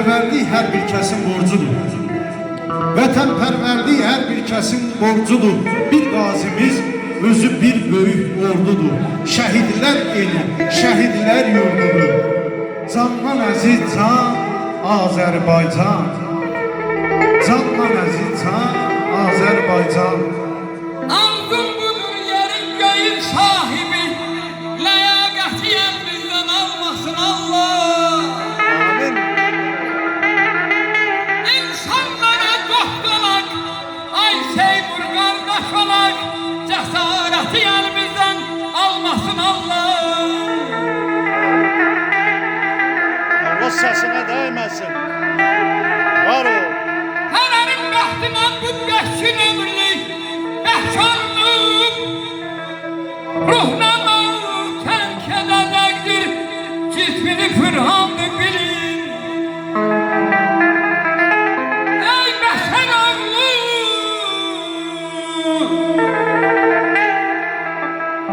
Vətənpərvərlik hər bir kəsin borcudur. Vətənpərvərlik hər bir kəsin borcudur. Bir qazimiz özü bir böyük ordudur. Şəhidlər eli, şəhidlər yurdudur. Candan əziz can, Azərbaycan. Candan əziz can, Azərbaycan. Arzum budur yerin göğün sahibi, ləyaqətiyyən bizdən almasın Allah. Amin. İnsanlara qoxdalaq, ay Seymur qardaş olaq, cəsarətiyyən bizdən almasın Allah. Allah sesine değmesin. Var ol. Hələrin bəxtindən bu 5 gün ömürlük bəhşarlıq, ruhna tərk edəcəkdir, cismini pürhandır bilin. Ey bəşər oğlu,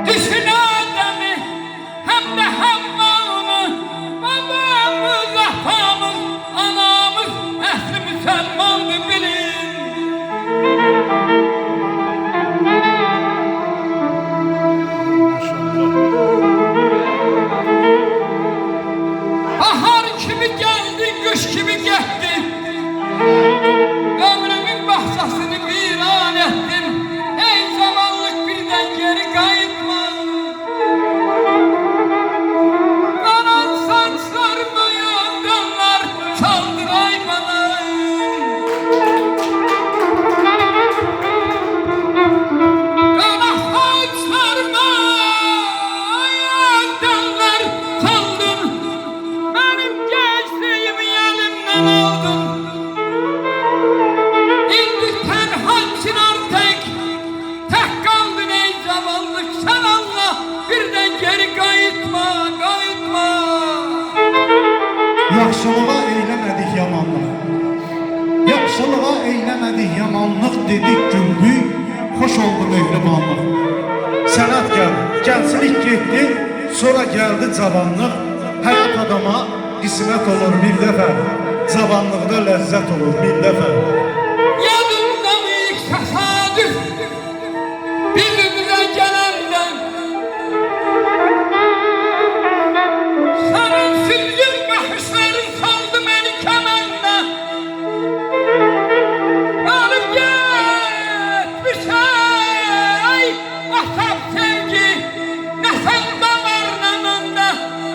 düşün Adəmi, həm də Havvanı, babamız, atamız, anamız, əsli müsəlmandır bilin. Bahar kimi geldi, kış gibi gitti. Ömrümün bahçesini viran ettin. Ey zamanlık birden geri kayıtma. Kanan saçlarıma yangınlar çaldıray bana. Kanan saçlarıma yangınlar çaldın. Benim gençliğimi elimden aldın. İndi tenhaksın artık. Tek kaldın ey zavallık. Sen Allah birden geri kayıtma, kayıtma. Yaxşılığa eyləmədik yamanlıq. Yaxşılığa eyləmədik yamanlıq dedik güldük. Xoş oldu mehribanlıq. Sənət gəldi, gənclik getdi, sonra gəldi cavanlıq. Həyat adama qismət olur bir dəfə, cavanlıqda ləzzət olur bir dəfə. Yadımda mı ilk tesadüf bizimize gelenden? Sarın süzgün bakışların saldı beni kemenden. Alıp gitmiş ey asap sevgi, ne sende var ne bende.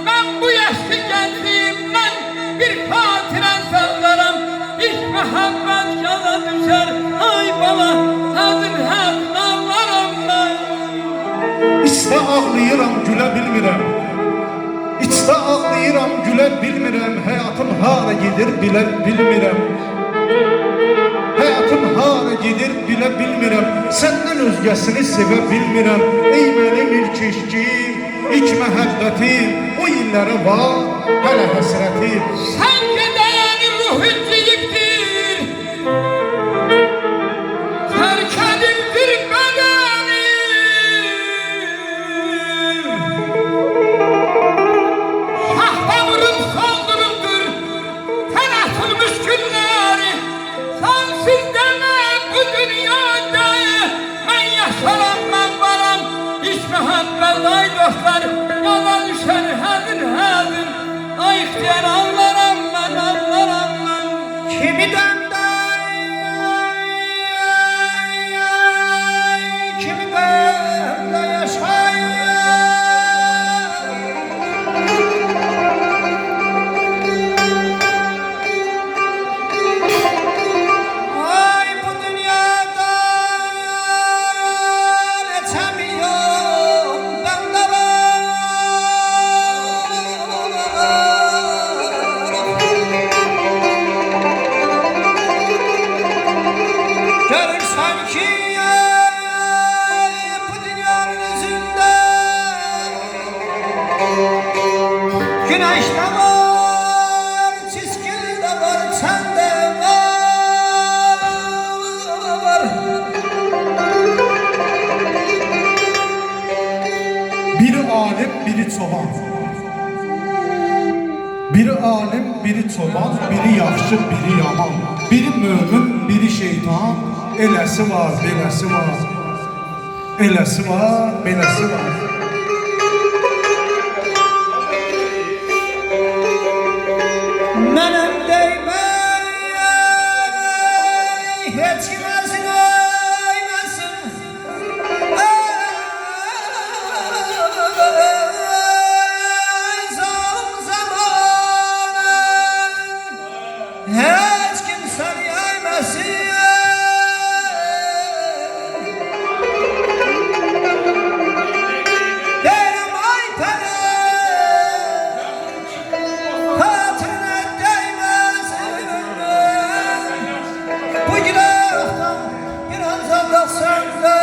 Ben bu yaşlı gençliğimden bir fatiren saklarım. İlk muhabbet yana düşer, ay bala hazır hazır ağlarım ben. İçdə ağlayıram, gülə bilmirəm. İçdə ağlayıram, gülə bilmirəm. Həyatım hara gedir, bilə bilmirəm. Həyatım hara gedir, bilə bilmirəm. Səndən özgəsini sevə bilmirəm. Ey mənim ilk eşkim, ilk məhəbbətim. O illərə var, hələ həsrətim. Sen gedeni ruh inciyiptir, terk ediptir bedeni. Şahtamırım soldurumdur, ten atılmış günleri. Sensiz deme bu dünyada, ben yaşaram ben varım. Hiç mühabbet ay dostlar, yola düşer hazır hazır. Ay ihtiyar anlarım ben, anlarım ben. Kimi döndür, kimi döndür yaşayır. Ay bu dünyada geçemiyorum ben de var. Görürsen ki bu dünyanın yüzünde güneş de var, çizgili de var, sende var. Biri alim, biri çoban. Biri alim, biri çoban, biri yaxşı, biri yaman. Biri mömin, biri şeytan. Eləsi var, beləsi var. Eləsi var, beləsi var. Mənim deymey, heç kiməsin öyməsin. Zalim zamanı, heç kimsən yeyməsin. Deyirəm ay pənə, hatırına değmesin. Bu günahdan bir an uzaklaşsan da.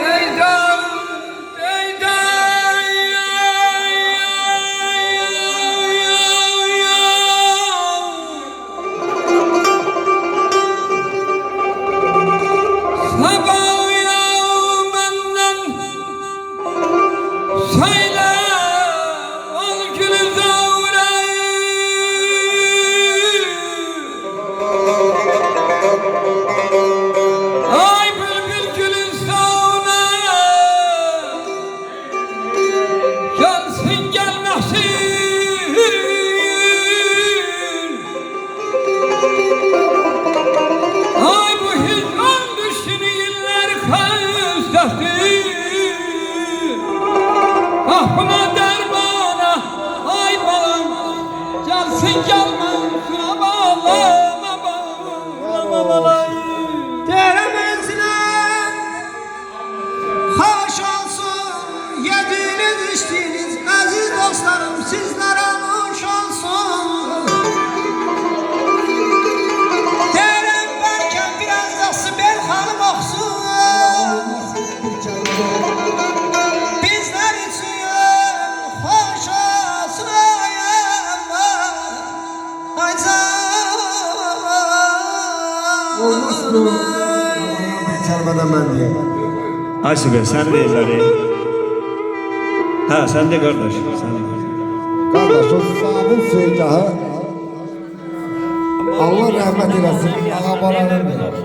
Eydan, eydan, sabah uyan benden, söyle ol gülü ay bülbül gülün sağına gelsin gelmesin. Ay bu hicran düşsün iller kayıstahdır. Ah buna dermana ay balam gelsin gelmesin bağlama bağlama. Deyirəm özünəm, xoş olsun, yediniz içdiniz, əziz dostlarım, sizlərə nuş olsun. Deyirəm bəlkə biraz da Sibel xanım oxusun. Bizlər üçün xoş olsun, ay Allah, ay canım. Bir kəlmədən mən deyəm. Ay Sibel, sən deyirlər. Hə, sən də qardaş. Sən də. Qardaş, o sağın söygahı Allah rəhmət eləsin, ağa baranın verir.